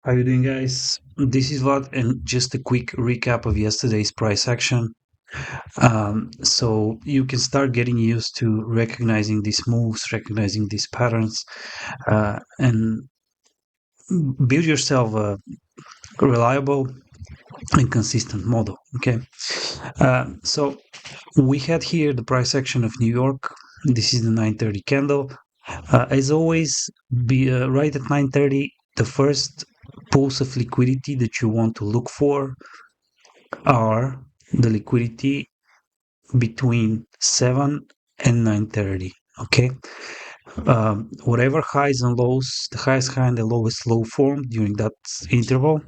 How you doing, guys? This is Vlad, and just a quick recap of yesterday's price action. So you can start getting used to recognizing these moves, recognizing these patterns, and build yourself a reliable and consistent model. Okay. So we had here the price action of New York. This is the 9:30 candle. As always, be right at 9:30. The first pulse of liquidity that you want to look for are the liquidity between 7 and 9:30. Okay. Whatever highs and lows, the highest high and the lowest low formed during that interval,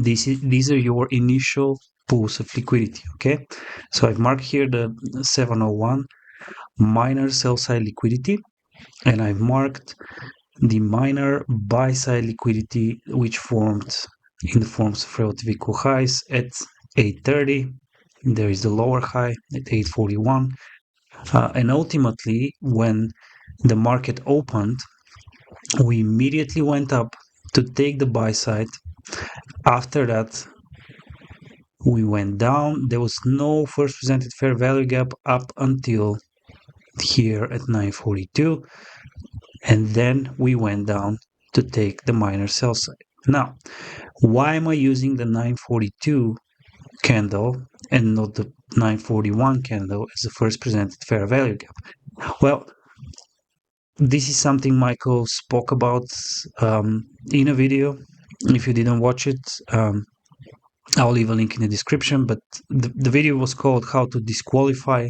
these are your initial pools of liquidity. Okay. So I've marked here the 701 minor sell side liquidity, and I've marked the minor buy side liquidity, which formed in the forms of relative equal highs at 8:30. There is the lower high at 8:41. And ultimately, when the market opened, we immediately went up to take the buy side. After that, we went down. There was no first presented fair value gap up until here at 9:42. And then we went down to take the minor sell side. Now, why am I using the 9:42 candle and not the 9:41 candle as the first presented fair value gap? Well, this is something Michael spoke about in a video. If you didn't watch it, I'll leave a link in the description. But the video was called How to Disqualify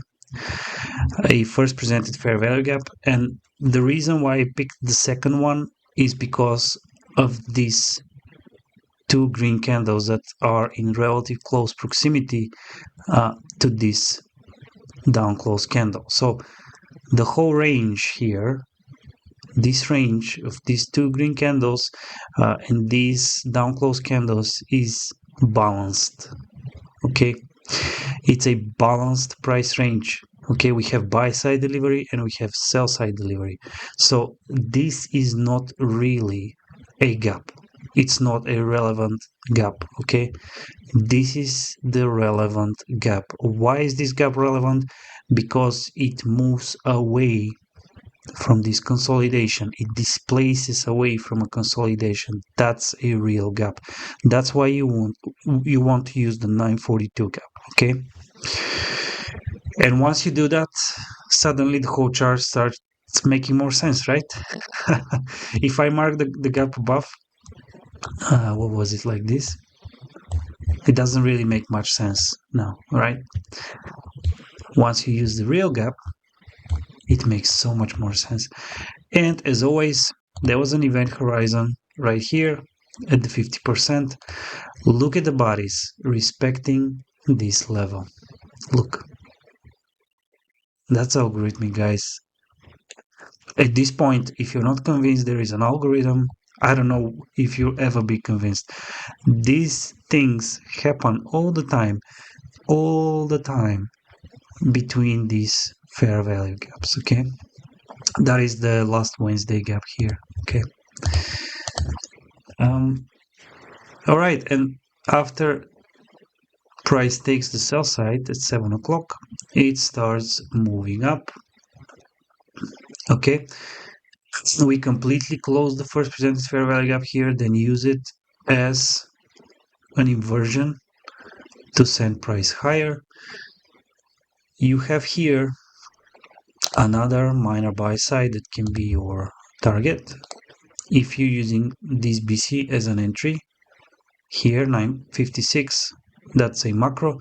a First Presented Fair Value Gap. And the reason why I picked the second one is because of these two green candles that are in relative close proximity to this down close candle. So the whole range here, this range of these two green candles and these down close candles is balanced. Okay, it's a balanced price range. Okay, we have buy side delivery and we have sell side delivery. So this is not really a gap. It's not a relevant gap. Okay, this is the relevant gap. Why is this gap relevant? Because it moves away from this consolidation. It displaces away from a consolidation. That's a real gap. That's why you want to use the 942 gap. Okay. And once you do that, suddenly the whole chart starts making more sense, right? If I mark the gap above, what was it, like this? It doesn't really make much sense now, right? Once you use the real gap, it makes so much more sense. And as always, there was an event horizon right here at the 50%. Look at the bodies respecting this level. Look, that's algorithmic, guys. At this point, if you're not convinced there is an algorithm, I don't know if you'll ever be convinced. These things happen all the time between these fair value gaps. Okay, that is the last Wednesday gap here. Okay. All right, and after price takes the sell side at 7 o'clock, it starts moving up. Okay, we completely close the first presented fair value gap here, then use it as an inversion to send price higher. You have here another minor buy side that can be your target. If you're using this BC as an entry, here 956, that's a macro,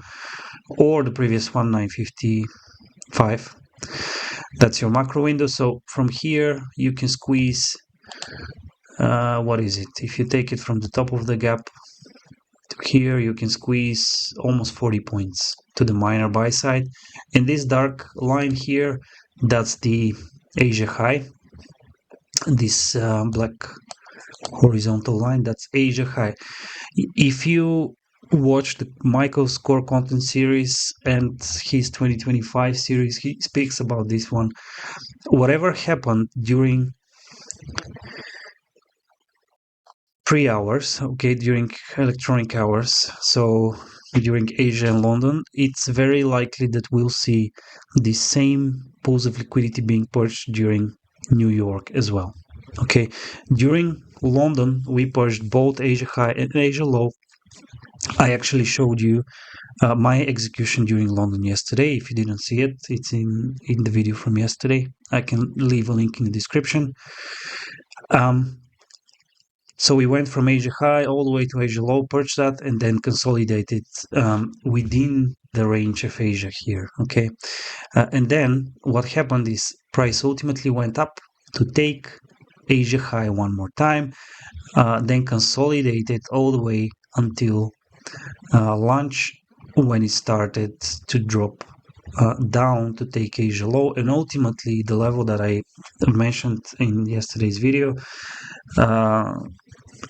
or the previous one 955, that's your macro window. So from here you can squeeze what is it, if you take it from the top of the gap to here, you can squeeze almost 40 points to the minor buy side. And this dark line here, that's the Asia high. This black horizontal line, that's Asia high. If you watch the Michael's core content series and his 2025 series, he speaks about this one. Whatever happened during pre-hours, okay, during electronic hours. So during Asia and London, it's very likely that we'll see the same pools of liquidity being purged during New York as well. Okay, during London, we purged both Asia high and Asia low. I actually showed you my execution during London yesterday. If you didn't see it, it's in the video from yesterday. I can leave a link in the description. So we went from Asia high all the way to Asia low, purged that, and then consolidated within the range of Asia here. Okay, and then what happened is price ultimately went up to take Asia high one more time, then consolidated all the way until lunch, when it started to drop down to take Asia low, and ultimately the level that I mentioned in yesterday's video.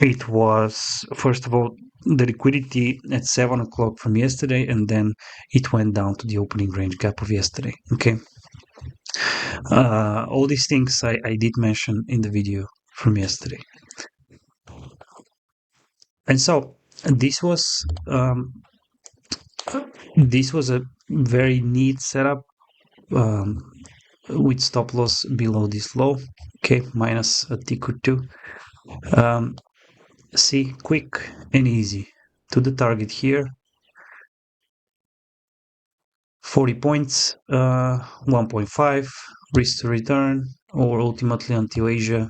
It was, first of all, the liquidity at 7 o'clock from yesterday, and then it went down to the opening range gap of yesterday. Okay. All these things I did mention in the video from yesterday. And so this was a very neat setup with stop loss below this low. Okay, minus a tick or two. See, quick and easy to the target here. 40 points, 1.5 risk to return, or ultimately until Asia,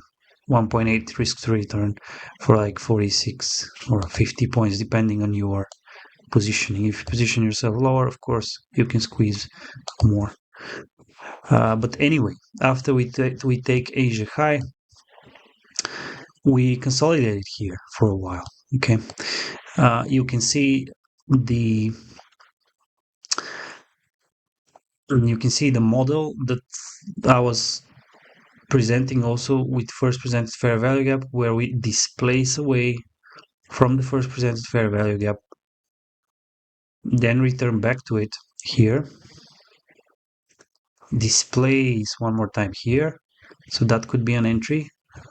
1.8 risk to return for like 46 or 50 points, depending on your positioning. If you position yourself lower, of course, you can squeeze more. But anyway, after we take Asia high, we consolidated here for a while. Okay, you can see the model that I was presenting also with first presented fair value gap, where we displace away from the first presented fair value gap, then return back to it here, displace one more time here, so that could be an entry.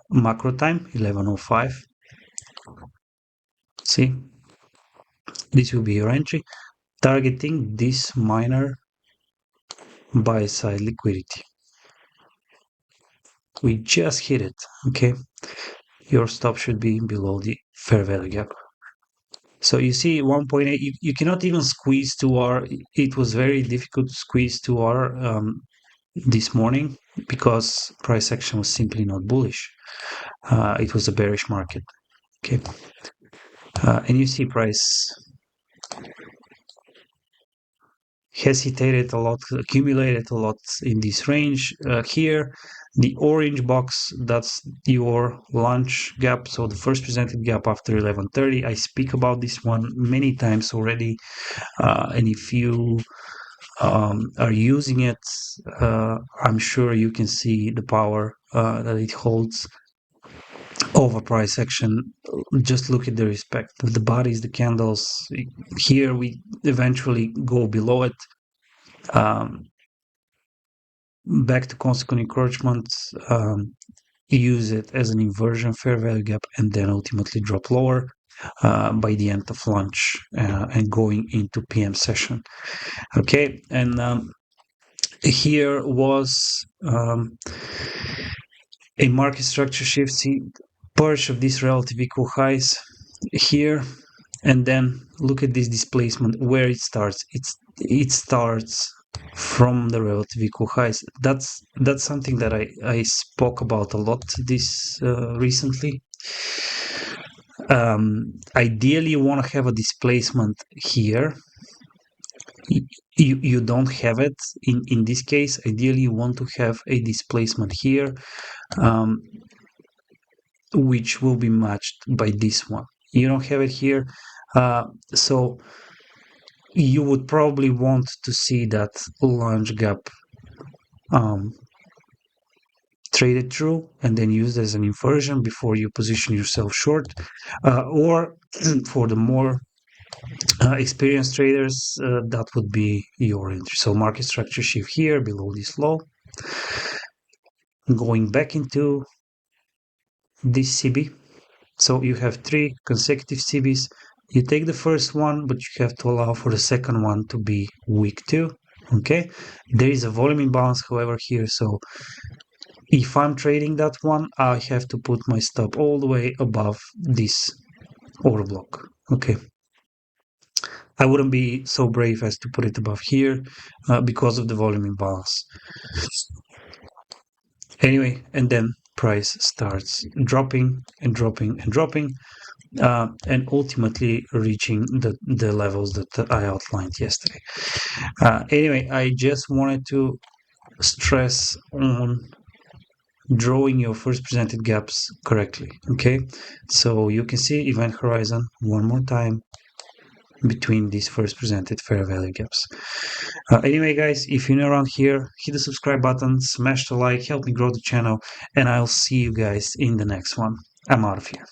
Macro time 11:05. See, this will be your entry, targeting this minor buy side liquidity. We just hit it. Okay, your stop should be below the fair value gap. So you see 1.8, you cannot even squeeze 2R. It was very difficult to squeeze 2R this morning because price action was simply not bullish. It was a bearish market. Okay, and you see price hesitated a lot, accumulated a lot in this range. Here, the orange box, that's your lunch gap, so the first presented gap after 11:30. I speak about this one many times already, and if you are using it, I'm sure you can see the power that it holds over price action. Just look at the respect of the bodies, the candles. Here we eventually go below it. Back to consequent encroachment, use it as an inversion fair value gap, and then ultimately drop lower by the end of lunch and going into PM session. Okay, and here was a market structure shift. See, purge of these relative equal highs here, and then look at this displacement where it starts. It starts from the relative equal highs. That's something that I spoke about a lot this recently. Ideally, you want to have a displacement here. You don't have it in this case. Ideally, you want to have a displacement here, which will be matched by this one. You don't have it here, so you would probably want to see that lunge gap traded through and then used as an inversion before you position yourself short, or for the more experienced traders, that would be your entry. So market structure shift here below this low, going back into this CB, So you have 3 consecutive CBs. You take the first one, but you have to allow for the second one to be weak too. Okay, there is a volume imbalance, however, here. So if I'm trading that one, I have to put my stop all the way above this order block. Okay, I wouldn't be so brave as to put it above here because of the volume imbalance. Anyway, and then price starts dropping and dropping and dropping, and ultimately reaching the levels that I outlined yesterday. Anyway, I just wanted to stress on drawing your first presented gaps correctly. Okay, so you can see event horizon one more time between these first presented fair value gaps. Anyway, guys, if you're new around here, hit the subscribe button, smash the like, help me grow the channel, and I'll see you guys in the next one. I'm out of here.